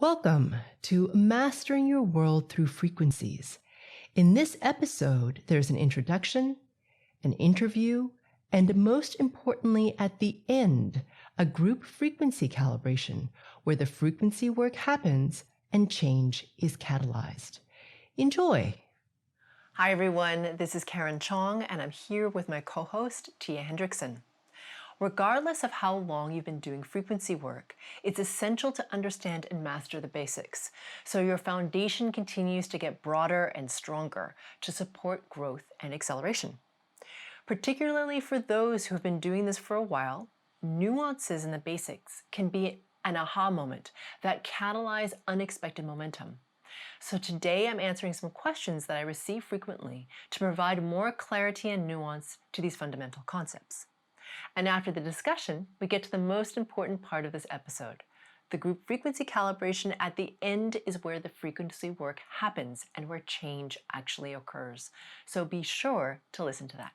Welcome to Mastering Your World Through Frequencies. In this episode, there's an introduction, an interview, and most importantly, at the end, a group frequency calibration where the frequency work happens and change is catalyzed. Enjoy. Hi everyone, this is Karen Cheong and I'm here with my co-host Tia Hendrickson. Regardless of how long you've been doing frequency work, it's essential to understand and master the basics so your foundation continues to get broader and stronger to support growth and acceleration. Particularly for those who have been doing this for a while, nuances in the basics can be an aha moment that catalyze unexpected momentum. So today I'm answering some questions that I receive frequently to provide more clarity and nuance to these fundamental concepts. And after the discussion, we get to the most important part of this episode. The group frequency calibration at the end is where the frequency work happens and where change actually occurs. So be sure to listen to that.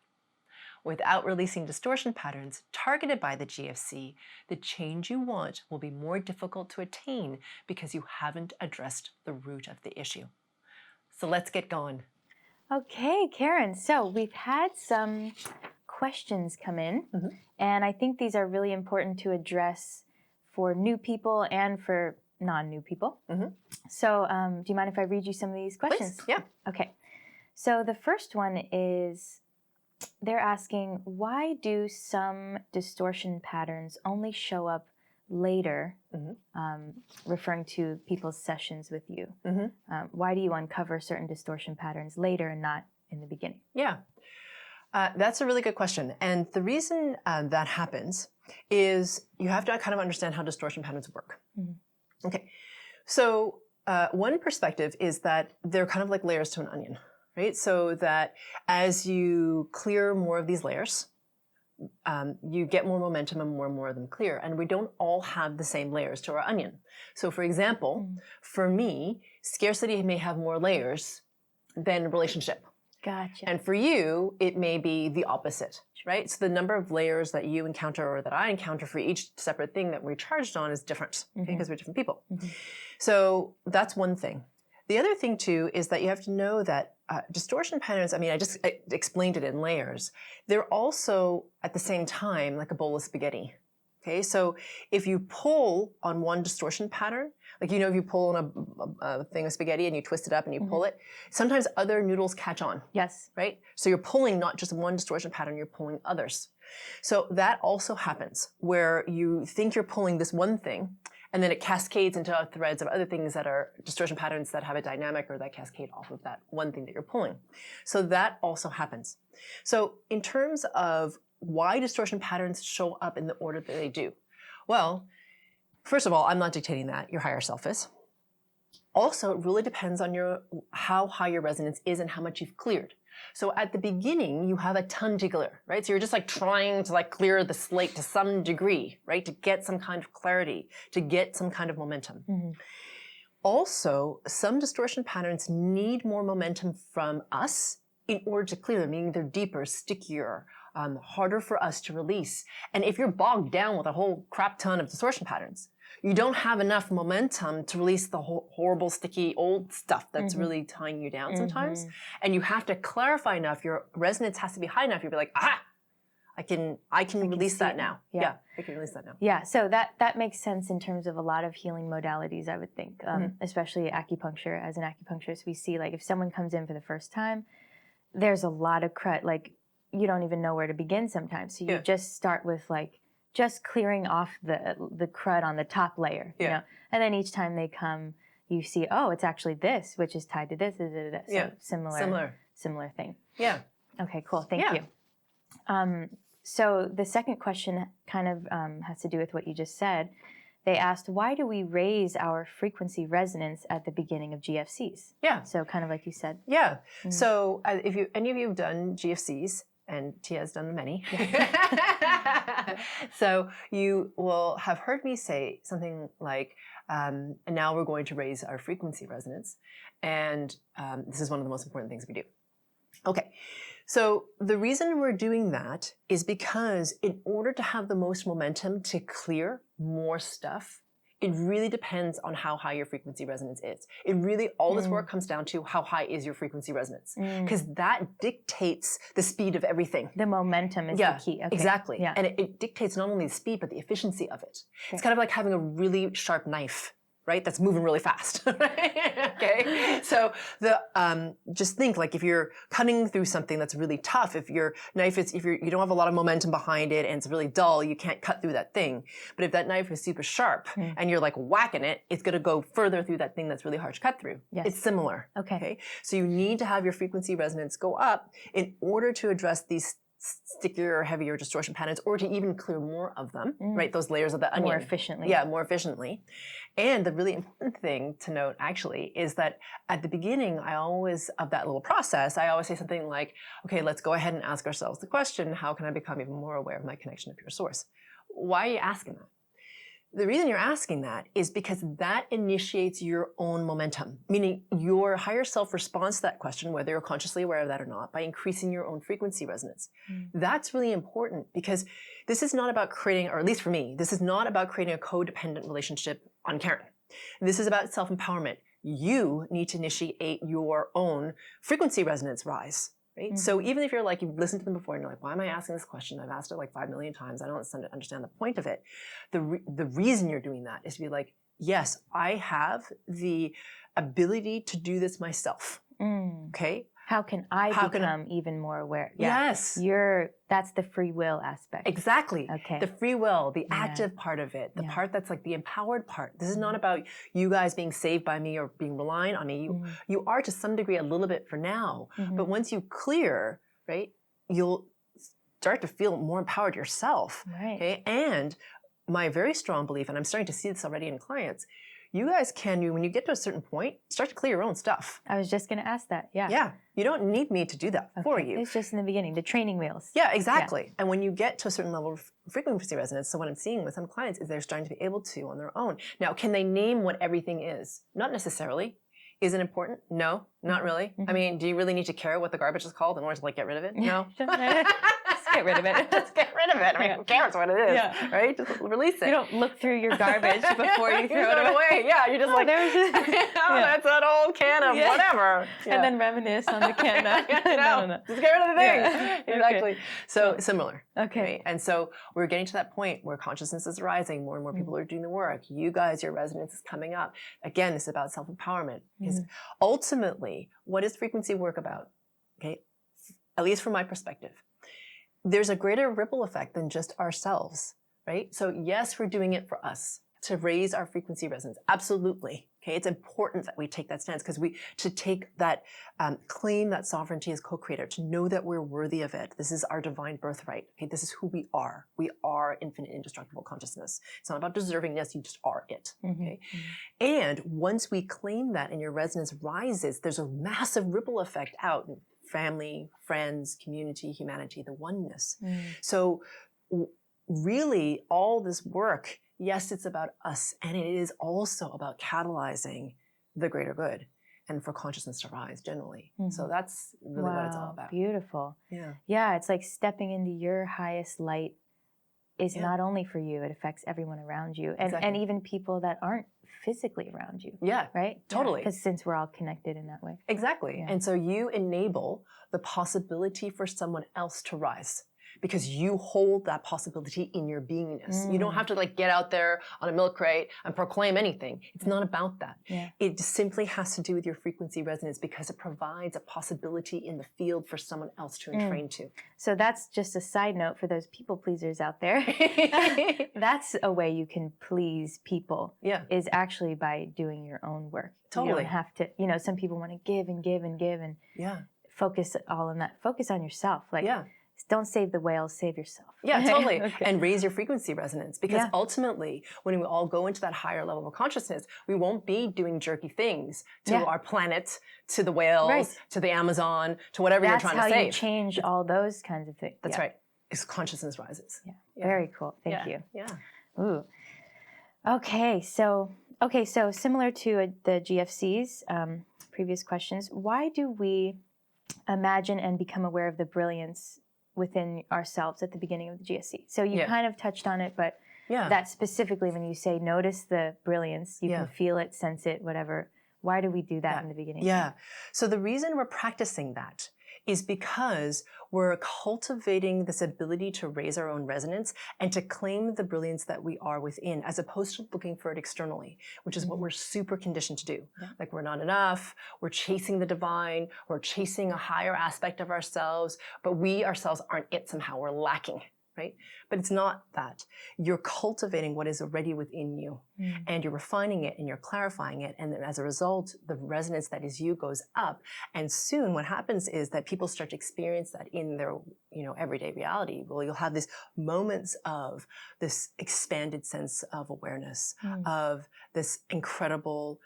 Without releasing distortion patterns targeted by the GFC, the change you want will be more difficult to attain because you haven't addressed the root of the issue. So let's get going. Okay, Karen, so we've had some questions come in, and I think these are really important to address for new people and for non-new people. So do you mind if I read you some of these questions? Please, yeah. Okay, so the first one is, they're asking, why do some distortion patterns only show up later, referring to people's sessions with you? Why do you uncover certain distortion patterns later and not in the beginning? Yeah. That's a really good question. And the reason that happens is you have to kind of understand how distortion patterns work. Okay. So one perspective is that they're kind of like layers to an onion, right? So that as you clear more of these layers, you get more momentum and more of them clear. And we don't all have the same layers to our onion. So for example, for me, scarcity may have more layers than relationship. Gotcha. And for you, it may be the opposite, right? So the number of layers that you encounter or that I encounter for each separate thing that we're charged on is different, okay, because we're different people. So that's one thing. The other thing too is that you have to know that distortion patterns, I just explained it in layers. They're also at the same time like a bowl of spaghetti. Okay, so if you pull on one distortion pattern, like, you know, if you pull on a thing of spaghetti and you twist it up and you pull it, sometimes other noodles catch on. Yes. Right? So you're pulling not just one distortion pattern, you're pulling others. So that also happens where you think you're pulling this one thing and then it cascades into threads of other things that are distortion patterns that have a dynamic or that cascade off of that one thing that you're pulling. So that also happens. So in terms of why distortion patterns show up in the order that they do, well, first of all, I'm not dictating that. Your higher self is. Also, it really depends on how high your resonance is and how much you've cleared. So at the beginning, you have a ton to clear, right? So you're just like trying to like clear the slate to some degree, right? To get some kind of clarity, to get some kind of momentum. Also, some distortion patterns need more momentum from us in order to clear them, meaning they're deeper, stickier, harder for us to release. And if you're bogged down with a whole crap ton of distortion patterns, you don't have enough momentum to release the whole horrible, sticky, old stuff that's really tying you down sometimes. And you have to clarify enough. Your resonance has to be high enough. You'll be like, aha, I can release that now. Yeah, I can release that now. Yeah, so that makes sense in terms of a lot of healing modalities, I would think, especially acupuncture. As an acupuncturist, we see, like, if someone comes in for the first time, there's a lot of crud, like, you don't even know where to begin sometimes. So you just start with, like, just clearing off the crud on the top layer, you know? And then each time they come, you see, oh, it's actually this, which is tied to this. So similar thing. Yeah. Okay, cool. Thank you. So the second question kind of has to do with what you just said. They asked, why do we raise our frequency resonance at the beginning of GFCs? Yeah. So kind of like you said. Yeah. So if any of you have done GFCs, and Tia has done many, so you will have heard me say something like, and now we're going to raise our frequency resonance. And this is one of the most important things we do. Okay, so the reason we're doing that is because in order to have the most momentum to clear more stuff, it really depends on how high your frequency resonance is. It really, all this work comes down to how high is your frequency resonance. Because that dictates the speed of everything. The momentum is the key. Okay. Exactly. Yeah. And it dictates not only the speed, but the efficiency of it. It's kind of like having a really sharp knife, right? That's moving really fast. Okay. So just think like if you're cutting through something that's really tough, if your knife is, if you don't have a lot of momentum behind it and it's really dull, you can't cut through that thing. But if that knife is super sharp and you're like whacking it, it's going to go further through that thing that's really hard to cut through. Yes. It's similar. Okay. So you need to have your frequency resonance go up in order to address these stickier, heavier distortion patterns, or to even clear more of them, right? Those layers of the onion. More efficiently. Yeah, more efficiently. And the really important thing to note actually is that at the beginning, of that little process, I always say something like, okay, let's go ahead and ask ourselves the question, how can I become even more aware of my connection to pure source? Why are you asking that? The reason you're asking that is because that initiates your own momentum, meaning your higher self responds to that question, whether you're consciously aware of that or not, by increasing your own frequency resonance. That's really important because this is not about creating, or at least for me, this is not about creating a codependent relationship on Karen. This is about self-empowerment. You need to initiate your own frequency resonance rise. Right? So even if you're like, you've listened to them before and you're like, why am I asking this question? I've asked it like 5 million times. I don't understand the point of it. The reason you're doing that is to be like, yes, I have the ability to do this myself. Okay. How can I become even more aware? Yeah. Yes. That's the free will aspect. Exactly. Okay. The free will, the active part of it, the part that's like the empowered part. This is not about you guys being saved by me or being reliant on me. You are to some degree a little bit for now. But once you clear, right, you'll start to feel more empowered yourself. Right. Okay. And my very strong belief, and I'm starting to see this already in clients, you guys can, when you get to a certain point, start to clear your own stuff. I was just going to ask that. Yeah. Yeah. You don't need me to do that for you. It's just in the beginning, the training wheels. Yeah, exactly. Yeah. And when you get to a certain level of frequency resonance, so what I'm seeing with some clients is they're starting to be able to on their own. Now, can they name what everything is? Not necessarily. Is it important? No, not really. I mean, do you really need to care what the garbage is called in order to like get rid of it? No. Get rid of it. Just get rid of it. I mean, who cares what it is, right? Just release it. You don't look through your garbage before you throw it away. Yeah, you're just like, that's an old can of whatever. Yeah. And then reminisce on the can. No. Just get rid of the thing. Yeah. Exactly. Okay. So similar. Okay. Right? And so we're getting to that point where consciousness is rising. More and more people are doing the work. You guys, your resonance is coming up. Again, it's about self-empowerment. Because ultimately, what is frequency work about? Okay, at least from my perspective. There's a greater ripple effect than just ourselves, right? So yes, we're doing it for us to raise our frequency resonance. Absolutely. Okay. It's important that we take that stance because to take that, claim that sovereignty as co-creator, to know that we're worthy of it. This is our divine birthright. Okay. This is who we are. We are infinite, indestructible consciousness. It's not about deservingness. You just are it. Okay. And once we claim that and your resonance rises, there's a massive ripple effect out. Family, friends, community, humanity, the oneness. So really all this work, yes, it's about us, and it is also about catalyzing the greater good and for consciousness to rise generally. So that's really what it's all about. Beautiful. Yeah. Yeah, it's like stepping into your highest light is not only for you, it affects everyone around you and even people that aren't physically around you. Yeah. Right? Totally. Because since we're all connected in that way. Exactly. Yeah. And so you enable the possibility for someone else to rise because you hold that possibility in your beingness. You don't have to like get out there on a milk crate and proclaim anything. It's not about that. Yeah. It simply has to do with your frequency resonance because it provides a possibility in the field for someone else to entrain to. So that's just a side note for those people pleasers out there. That's a way you can please people. Yeah. Is actually by doing your own work. Totally. You don't have to, some people want to give and give and give and focus all on that. Focus on yourself. Like, don't save the whales, save yourself. Yeah, totally. And raise your frequency resonance because ultimately, when we all go into that higher level of consciousness, we won't be doing jerky things to our planet, to the whales, to the Amazon, to whatever you're trying to save. That's how you change all those kinds of things. That's right. Because consciousness rises. Yeah. Very cool. Thank you. Yeah. Ooh. Okay, so similar to the GFC's previous questions, why do we imagine and become aware of the brilliance within ourselves at the beginning of the GSC? So you kind of touched on it, but Yeah. That specifically when you say notice the brilliance, you Yeah. can feel it, sense it, whatever. Why do we do that in the beginning? Yeah. So the reason we're practicing that is because we're cultivating this ability to raise our own resonance and to claim the brilliance that we are within, as opposed to looking for it externally, which is what we're super conditioned to do. Yeah. Like, we're not enough, we're chasing the divine, we're chasing a higher aspect of ourselves, but we ourselves aren't it somehow, we're lacking. Right? But it's not that. You're cultivating what is already within you, and you're refining it and you're clarifying it. And then as a result, the resonance that is you goes up. And soon what happens is that people start to experience that in their, everyday reality. Well, you'll have these moments of this expanded sense of awareness, of this incredible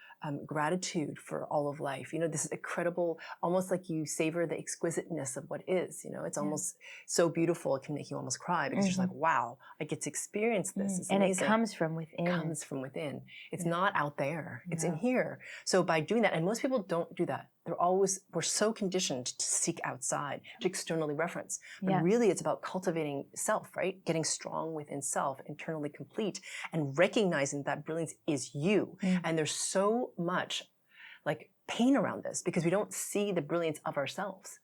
gratitude for all of life. This incredible, almost like you savor the exquisiteness of what is. It's almost so beautiful, it can make you almost cry, because you're just like, wow, I get to experience this. It's and amazing. it comes from within. It comes from within. It's not out there. It's in here. So by doing that, and most people don't do that. We're so conditioned to seek outside, to externally reference. But really it's about cultivating self, right? Getting strong within self, internally complete, and recognizing that brilliance is you. And there's so much like pain around this because we don't see the brilliance of ourselves.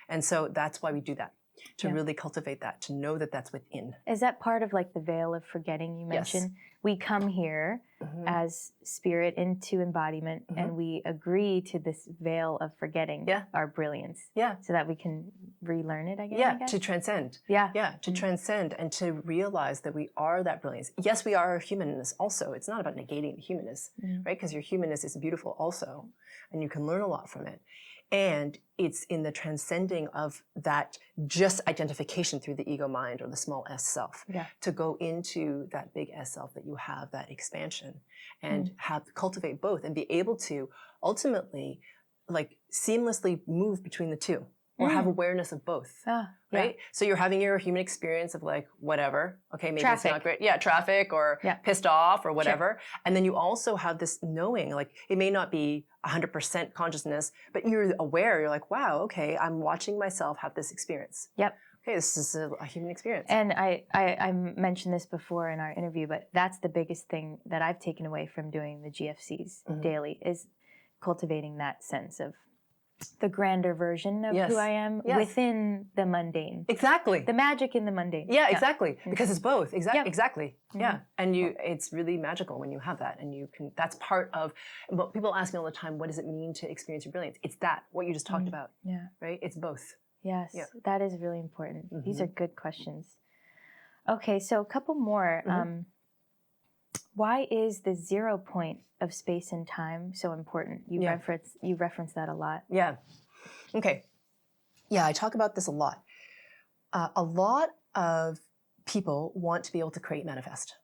And so that's why we do that. To really cultivate that, to know that that's within. Is that part of like the veil of forgetting you mentioned? Yes. We come here as spirit into embodiment, and we agree to this veil of forgetting our brilliance. Yeah. So that we can relearn it again. Yeah, to transcend. Yeah. Yeah, to transcend and to realize that we are that brilliance. Yes, we are humanness also. It's not about negating the humanness, right? Because your humanness is beautiful also, and you can learn a lot from it. And it's in the transcending of that just identification through the ego mind or the small s self to go into that big S self, that you have that expansion and cultivate both and be able to ultimately like seamlessly move between the two or have awareness of both. Right? So you're having your human experience of like, whatever. Okay, maybe it's not great. Yeah, traffic or pissed off or whatever. Sure. And then you also have this knowing, like it may not be 100% consciousness, but you're aware. You're like, wow, okay, I'm watching myself have this experience. Yep. Okay, this is a human experience. And I mentioned this before in our interview, but that's the biggest thing that I've taken away from doing the GFCs daily is cultivating that sense of the grander version of who I am within the mundane. Exactly. The magic in the mundane. Yeah, exactly. Because it's both. Exactly. Yeah. And it's really magical when you have that. And that's part of, but people ask me all the time, what does it mean to experience your brilliance? It's that, what you just talked about. Yeah. Right? It's both. Yes. Yeah. That is really important. These are good questions. Okay. So a couple more. Why is the 0 point of space and time so important? You reference that a lot. Yeah. Okay. Yeah, I talk about this a lot. A lot of people want to be able to create manifest,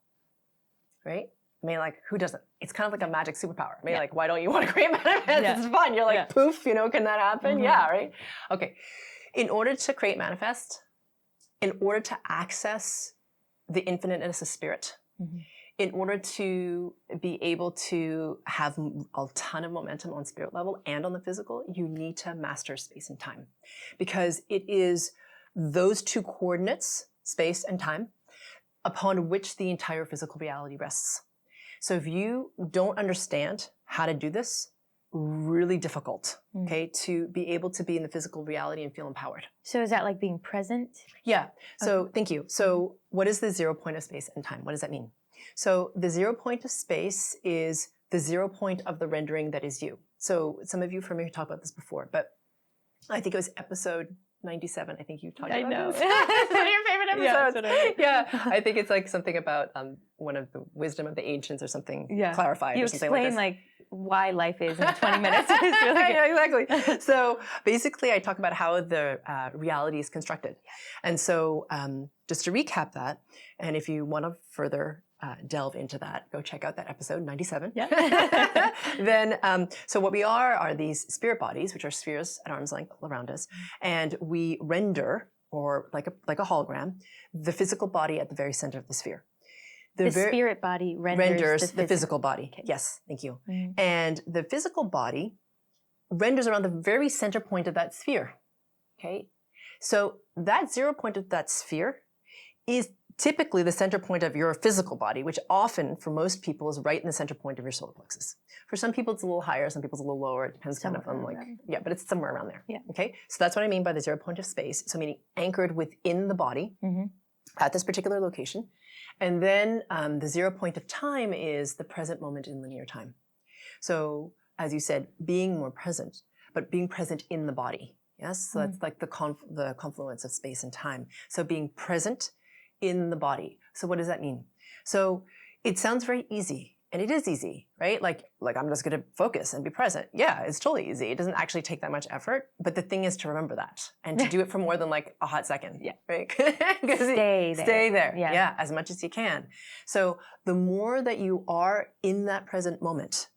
right? I mean, like, who doesn't? It's kind of like a magic superpower. I mean, like, why don't you want to create manifest? It's fun. You're like, poof, can that happen? Yeah, right? Okay. In order to create manifest, in order to access the infiniteness of spirit, in order to be able to have a ton of momentum on spirit level and on the physical, you need to master space and time. Because it is those two coordinates, space and time, upon which the entire physical reality rests. So if you don't understand how to do this, really difficult, okay, to be able to be in the physical reality and feel empowered. So is that like being present? Yeah. So thank you. So what is the 0 point of space and time? What does that mean? So the 0 point of space is the 0 point of the rendering that is you. So some of you from here talked about this before, but I think it was episode 97. I think you talked about this. It's one of your favorite episodes. I think it's like something about one of the wisdom of the ancients or something clarified. You or something explain like why life is in 20 minutes. It's really good. Yeah, exactly. So basically I talk about how the reality is constructed. And so just to recap that, and if you want to further delve into that, go check out that episode 97. Yeah. Then, so what we are these spirit bodies, which are spheres at arm's length around us, and we render, or like a hologram, the physical body at the very center of the sphere. The spirit body renders the physical body. Okay. Yes, thank you. And the physical body renders around the very center point of that sphere. Okay, so that 0 point of that sphere is typically the center point of your physical body, which often for most people is right in the center point of your solar plexus. For some people it's a little higher, some people it's a little lower. It depends kind of on like, yeah, but it's somewhere around there. Yeah. Okay. So that's what I mean by the 0 point of space. So meaning anchored within the body at this particular location. And then the 0 point of time is the present moment in linear time. So as you said, being more present, but being present in the body. Yes. So that's like the confluence of space and time. So being present in the body. So what does that mean? So it sounds very easy, and it is easy, right? Like I'm just going to focus and be present. Yeah, it's totally easy. It doesn't actually take that much effort, but the thing is to remember that and to do it for more than like a hot second. Yeah. Right? Stay there. Yeah, as much as you can. So the more that you are in that present moment,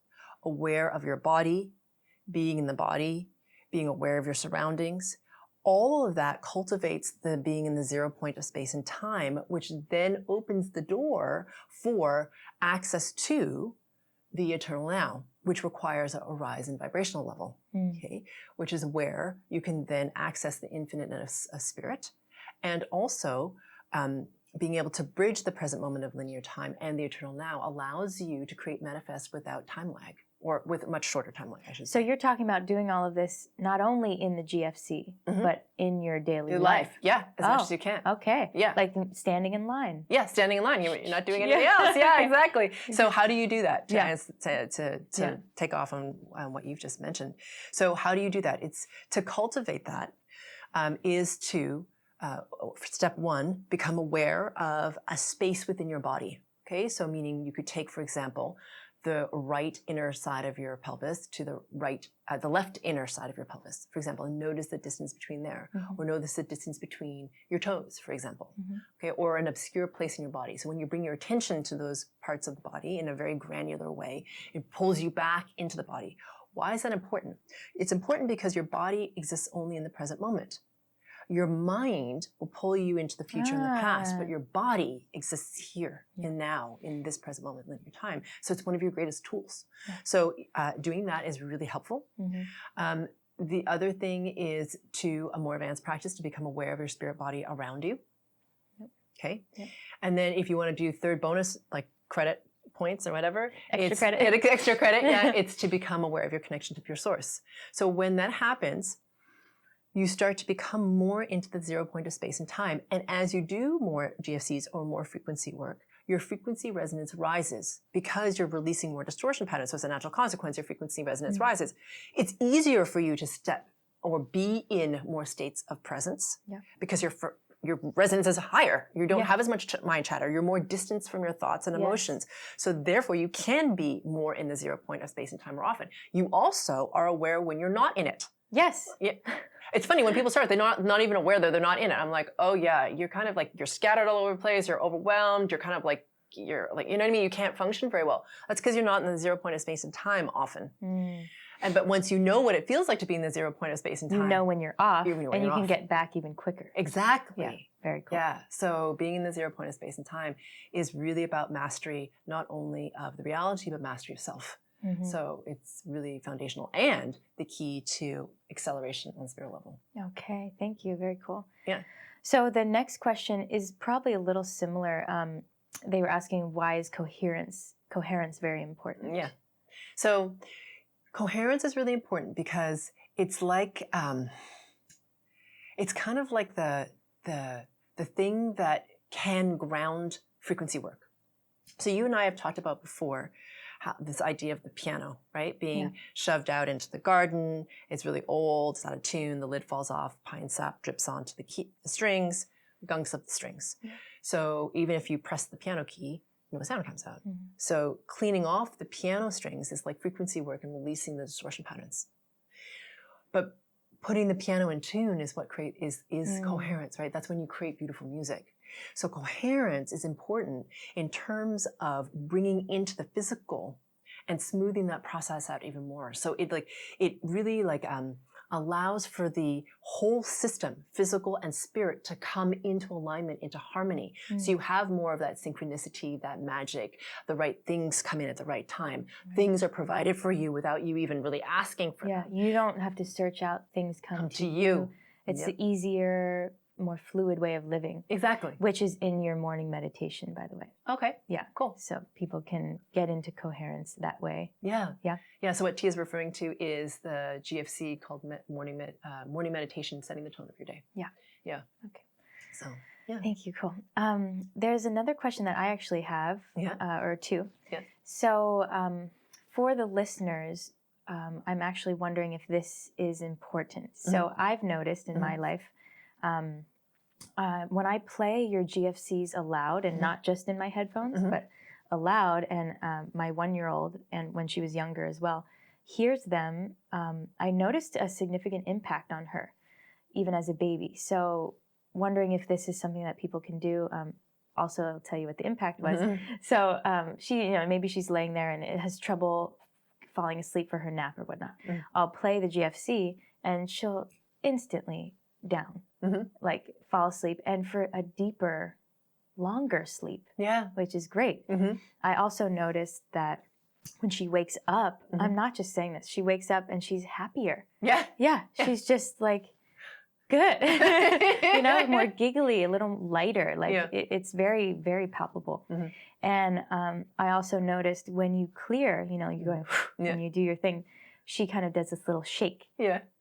aware of your body, being in the body, being aware of your surroundings, all of that cultivates the being in the 0 point of space and time, which then opens the door for access to the eternal now, which requires a rise in vibrational level, okay? Which is where you can then access the infiniteness of spirit, and also being able to bridge the present moment of linear time and the eternal now allows you to create manifest without time lag, or with much shorter time lag, I should say. So you're talking about doing all of this not only in the GFC, but in your daily life. Yeah, as much as you can. Okay. Yeah. Like standing in line. Yeah, standing in line. You're not doing anything else. Yeah, exactly. So how do you do that? To take off on what you've just mentioned. So how do you do that? It's to cultivate that is to, step one, become aware of a space within your body. Okay, so meaning you could take, for example, the right inner side of your pelvis to the right, the left inner side of your pelvis, for example, and notice the distance between there, or notice the distance between your toes, for example, okay, or an obscure place in your body. So when you bring your attention to those parts of the body in a very granular way, it pulls you back into the body. Why is that important? It's important because your body exists only in the present moment. Your mind will pull you into the future and the past, but your body exists here and now in this present moment in linear time. So it's one of your greatest tools. So doing that is really helpful. The other thing is to a more advanced practice to become aware of your spirit body around you. Okay. And then if you want to do third bonus, like credit points or whatever, extra credit, yeah, it's to become aware of your connection to pure source. So when that happens, you start to become more into the 0 point of space and time. And as you do more GFCs or more frequency work, your frequency resonance rises because you're releasing more distortion patterns. So as a natural consequence, your frequency resonance rises. It's easier for you to step or be in more states of presence because your resonance is higher. You don't have as much mind chatter. You're more distanced from your thoughts and emotions. So therefore, you can be more in the 0 point of space and time more often. You also are aware when you're not in it. Yes. Yeah. It's funny when people start, they're not even aware that they're not in it. I'm like, oh yeah, you're kind of like, you're scattered all over the place. You're overwhelmed. You're kind of like, you know what I mean? You can't function very well. That's because you're not in the 0 point of space and time often. But once you know what it feels like to be in the 0 point of space and time. You know when you're off, you know and you can get back even quicker. Exactly. Yeah, very cool. Yeah. So being in the 0 point of space and time is really about mastery, not only of the reality, but mastery of self. So it's really foundational and the key to acceleration on the spirit level. Okay, thank you. Very cool. Yeah. So the next question is probably a little similar. They were asking, why is coherence very important? Yeah. So coherence is really important because it's like it's kind of like the thing that can ground frequency work. So you and I have talked about before this idea of the piano, right? Being shoved out into the garden. It's really old. It's out of tune. The lid falls off. Pine sap drips onto the strings, gunks up the strings. So even if you press the piano key, no sound comes out. So cleaning off the piano strings is like frequency work and releasing the distortion patterns. But putting the piano in tune is what is coherence, right? That's when you create beautiful music. So coherence is important in terms of bringing into the physical and smoothing that process out even more. So it really allows for the whole system, physical and spirit, to come into alignment, into harmony. So you have more of that synchronicity, that magic, the right things come in at the right time. Things are provided for you without you even really asking for them. You don't have to search out, things come to you. It's easier, more fluid way of living. Exactly. Which is in your morning meditation, by the way. Okay. Yeah. Cool. So people can get into coherence that way. Yeah. Yeah. Yeah. So what Tia's referring to is the GFC called morning meditation, setting the tone of your day. Yeah. Yeah. Okay. So, yeah. Thank you. Cool. There's another question that I actually have, or two. Yeah. So for the listeners, I'm actually wondering if this is important. So I've noticed in my life, when I play your GFCs aloud, and not just in my headphones, but aloud, and my 1-year-old, and when she was younger as well, hears them, I noticed a significant impact on her, even as a baby. So wondering if this is something that people can do. Also, I'll tell you what the impact was. So she, maybe she's laying there and it has trouble falling asleep for her nap or whatnot. I'll play the GFC and she'll instantly down, like fall asleep, and for a deeper, longer sleep. Yeah. Which is great. I also noticed that when she wakes up, I'm not just saying this, she wakes up and she's happier. Yeah. Yeah. She's just like, good. More giggly, a little lighter. Like it's very, very palpable. And I also noticed when you clear, you're going, when you do your thing, she kind of does this little shake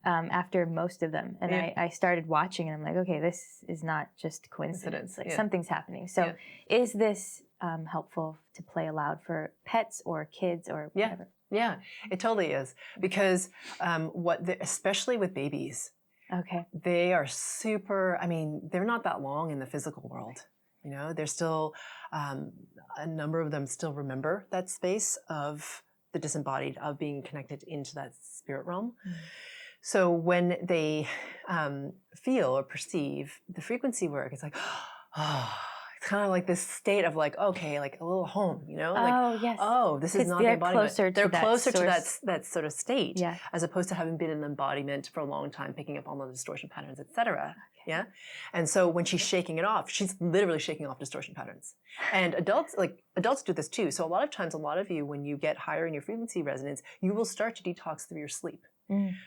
after most of them. And I started watching and I'm like, okay, this is not just coincidence. Like something's happening. So is this helpful to play aloud for pets or kids or whatever? Yeah, it totally is. Because especially with babies, they are super, they're not that long in the physical world. They're still, a number of them still remember that space of the disembodied, of being connected into that spirit realm. So when they feel or perceive the frequency work, it's like, it's kind of like this state of like, okay, like a little home, this is not the embodiment. They're closer to that sort of state, as opposed to having been in the embodiment for a long time, picking up all the distortion patterns, etc. Yeah. And so when she's shaking it off, she's literally shaking off distortion patterns. And adults do this too. So a lot of times, a lot of you, when you get higher in your frequency resonance, you will start to detox through your sleep.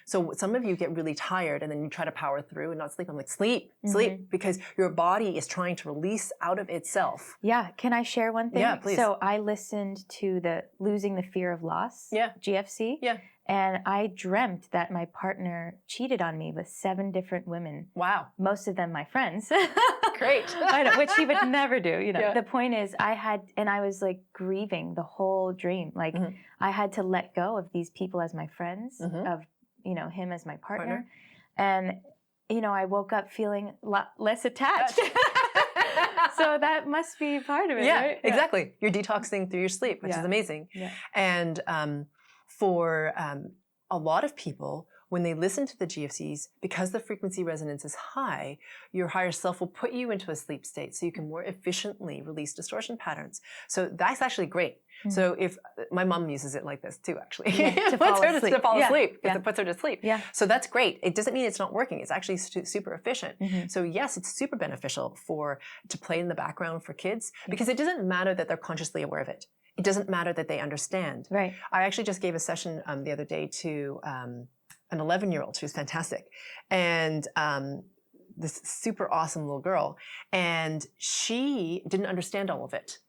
So some of you get really tired and then you try to power through and not sleep. I'm like, sleep, because your body is trying to release out of itself. Yeah. Can I share one thing? Yeah, please. So I listened to the Losing the Fear of Loss GFC. Yeah. And I dreamt that my partner cheated on me with 7 different women. Wow. Most of them my friends. Great. I know, which he would never do. The point is I was like grieving the whole dream. Like I had to let go of these people as my friends, of him as my partner. And, I woke up feeling a lot less attached. So that must be part of it, right? Exactly. You're detoxing through your sleep, which is amazing. Yeah. And for a lot of people, when they listen to the GFCs, because the frequency resonance is high, your higher self will put you into a sleep state so you can more efficiently release distortion patterns. So that's actually great. So if my mom uses it like this too, actually, to fall asleep. It puts her to sleep. Yeah. So that's great. It doesn't mean it's not working. It's actually super efficient. So yes, it's super beneficial to play in the background for kids, because it doesn't matter that they're consciously aware of it. It doesn't matter that they understand. Right. I actually just gave a session the other day to an 11-year-old. She was fantastic. And this super awesome little girl. And she didn't understand all of it.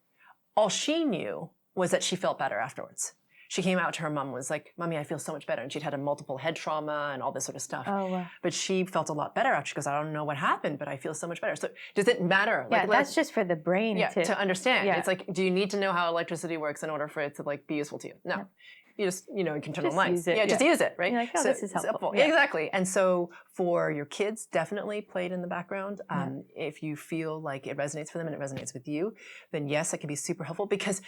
All she knew was that she felt better afterwards. She came out to her mom and was like, Mommy, I feel so much better. And she'd had a multiple head trauma and all this sort of stuff. Oh, wow. But she felt a lot better after. She goes, I don't know what happened, but I feel so much better. So does it matter? Yeah, that's just for the brain to understand. Yeah. It's like, do you need to know how electricity works in order for it to be useful to you? No. Yeah. You just, you can turn on lights. Just use it, right? You're like, this is helpful. Yeah. Exactly. And so for your kids, definitely play it in the background. If you feel like it resonates for them and it resonates with you, then yes, it can be super helpful, because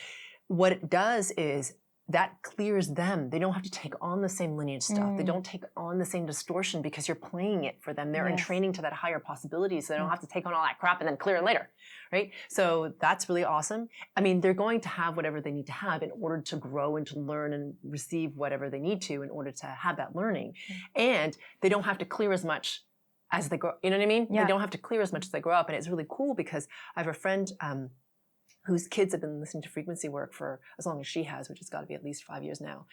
what it does is that clears them. They don't have to take on the same lineage stuff. They don't take on the same distortion because you're playing it for them. They're in training to that higher possibility, so they don't have to take on all that crap and then clear it later, right? So that's really awesome. They're going to have whatever they need to have in order to grow and to learn and receive whatever they need to in order to have that learning. And they don't have to clear as much as they grow. You know what I mean? Yeah. They don't have to clear as much as they grow up. And it's really cool because I have a friend, whose kids have been listening to frequency work for as long as she has, which has got to be at least 5 years now.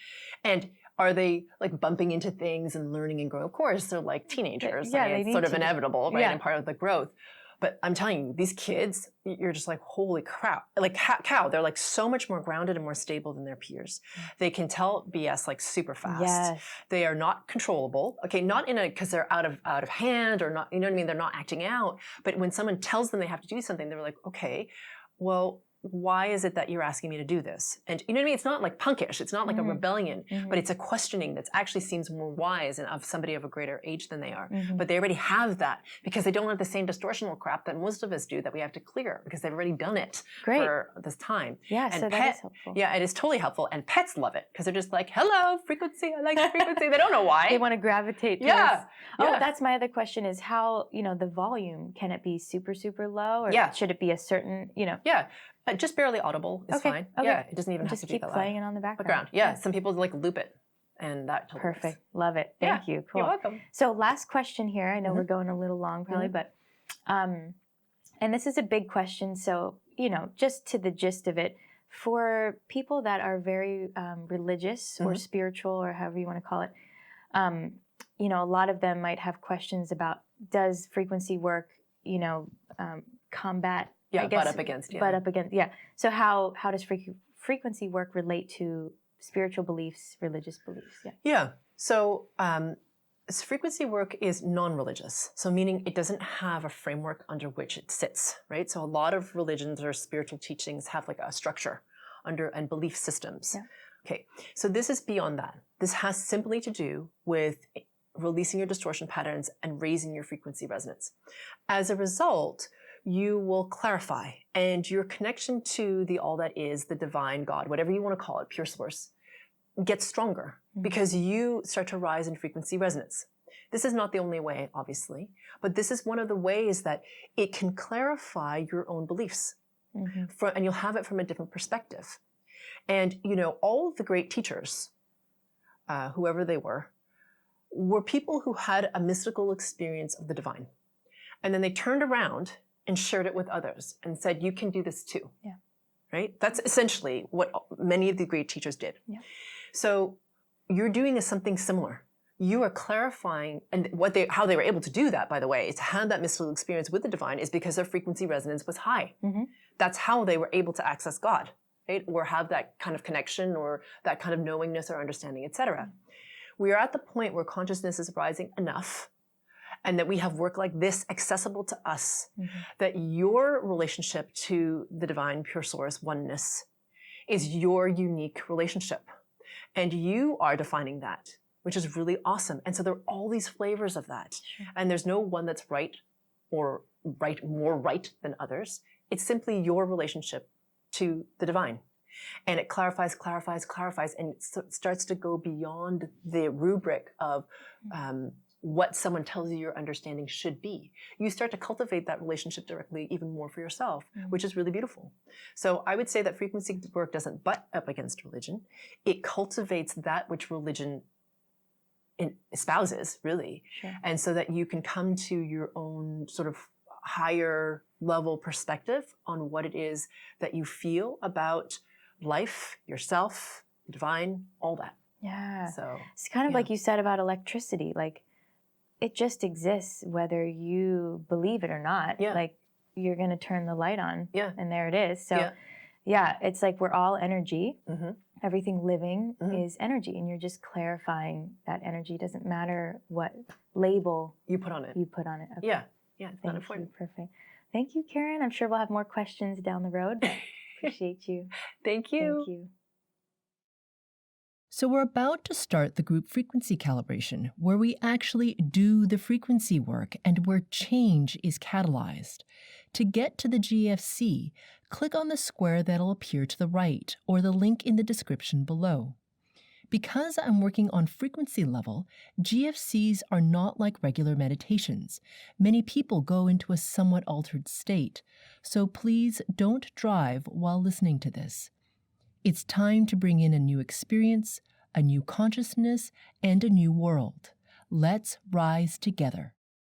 And are they like bumping into things and learning and growing? Of course, they're like teenagers. Yeah, I mean, they it's need sort of to. inevitable, right? Yeah. And part of the growth. But I'm telling you, these kids, you're just like, holy crap. Like cow, they're like so much more grounded and more stable than their peers. They can tell BS like super fast. Yes. They are not controllable. Okay, not in a, because they're out of hand or not, you know what I mean? They're not acting out. But when someone tells them they have to do something, they're like, okay, well, why is it that you're asking me to do this? And you know what I mean? It's not like punkish. It's not like a rebellion, but it's a questioning that actually seems more wise and of somebody of a greater age than they are. But they already have that because they don't have the same distortional crap that most of us do that we have to clear because they've already done it for this time. Yeah, and so that is helpful. Yeah, it is totally helpful. And pets love it because they're just like, hello, frequency. I like frequency. They don't know why. They want to gravitate to us. Oh, that's my other question is how, you know, the volume, can it be super, super low or should it be a certain, you know? Yeah. Just barely audible is fine. Okay. Yeah, it doesn't even have to be that loud. Just keep playing it on the background. Yeah, some people like loop it, and that totally perfect. works. Love it. Thank you. Cool. You're welcome. So last question here. I know we're going a little long probably, but and this is a big question. So you know, just to the gist of it, for people that are very religious or spiritual or however you want to call it, you know, a lot of them might have questions about does frequency work, you know, combat. Yeah, butt up against. Yeah. So how does frequency work relate to spiritual beliefs, religious beliefs? Yeah. So frequency work is non-religious. So meaning it doesn't have a framework under which it sits, right? So a lot of religions or spiritual teachings have like a structure under and belief systems. Yeah. Okay. So this is beyond that. This has simply to do with releasing your distortion patterns and raising your frequency resonance. As a result, you will clarify and your connection to the all that is, the divine God, whatever you want to call it, pure source, gets stronger because you start to rise in frequency resonance. This is not the only way, obviously, but this is one of the ways that it can clarify your own beliefs and you'll have it from a different perspective. And, you know, all of the great teachers, whoever they were people who had a mystical experience of the divine. And then they turned around and shared it with others and said, you can do this too. Yeah. Right? That's essentially what many of the great teachers did. Yeah. So you're doing something similar. You are clarifying, and how they were able to do that, by the way, is to have that mystical experience with the divine is because their frequency resonance was high. That's how they were able to access God, right? Or have that kind of connection or that kind of knowingness or understanding, etc. We are at the point where consciousness is rising enough and that we have work like this accessible to us, that your relationship to the divine pure source oneness is your unique relationship. And you are defining that, which is really awesome. And so there are all these flavors of that. And there's no one that's right or more right than others. It's simply your relationship to the divine. And it clarifies, and it starts to go beyond the rubric of what someone tells you your understanding should be. You start to cultivate that relationship directly even more for yourself, which is really beautiful. So I would say that frequency work doesn't butt up against religion. It cultivates that which religion espouses, really. And so that you can come to your own sort of higher level perspective on what it is that you feel about life, yourself, the divine, all that. Yeah. So it's kind of like you said about electricity, like it just exists whether you believe it or not. Like you're going to turn the light on and there it is. So yeah, it's like we're all energy. Everything living is energy, and you're just clarifying that energy. Doesn't matter what label you put on it. Okay. Yeah, it's not important. Perfect. Thank you, Karen. I'm sure we'll have more questions down the road. But appreciate you. Thank you. Thank you. So we're about to start the group frequency calibration, where we actually do the frequency work and where change is catalyzed. To get to the GFC, click on the square that'll appear to the right or the link in the description below. Because I'm working on frequency level, GFCs are not like regular meditations. Many people go into a somewhat altered state, so please don't drive while listening to this. It's time to bring in a new experience, a new consciousness, and a new world. Let's rise together.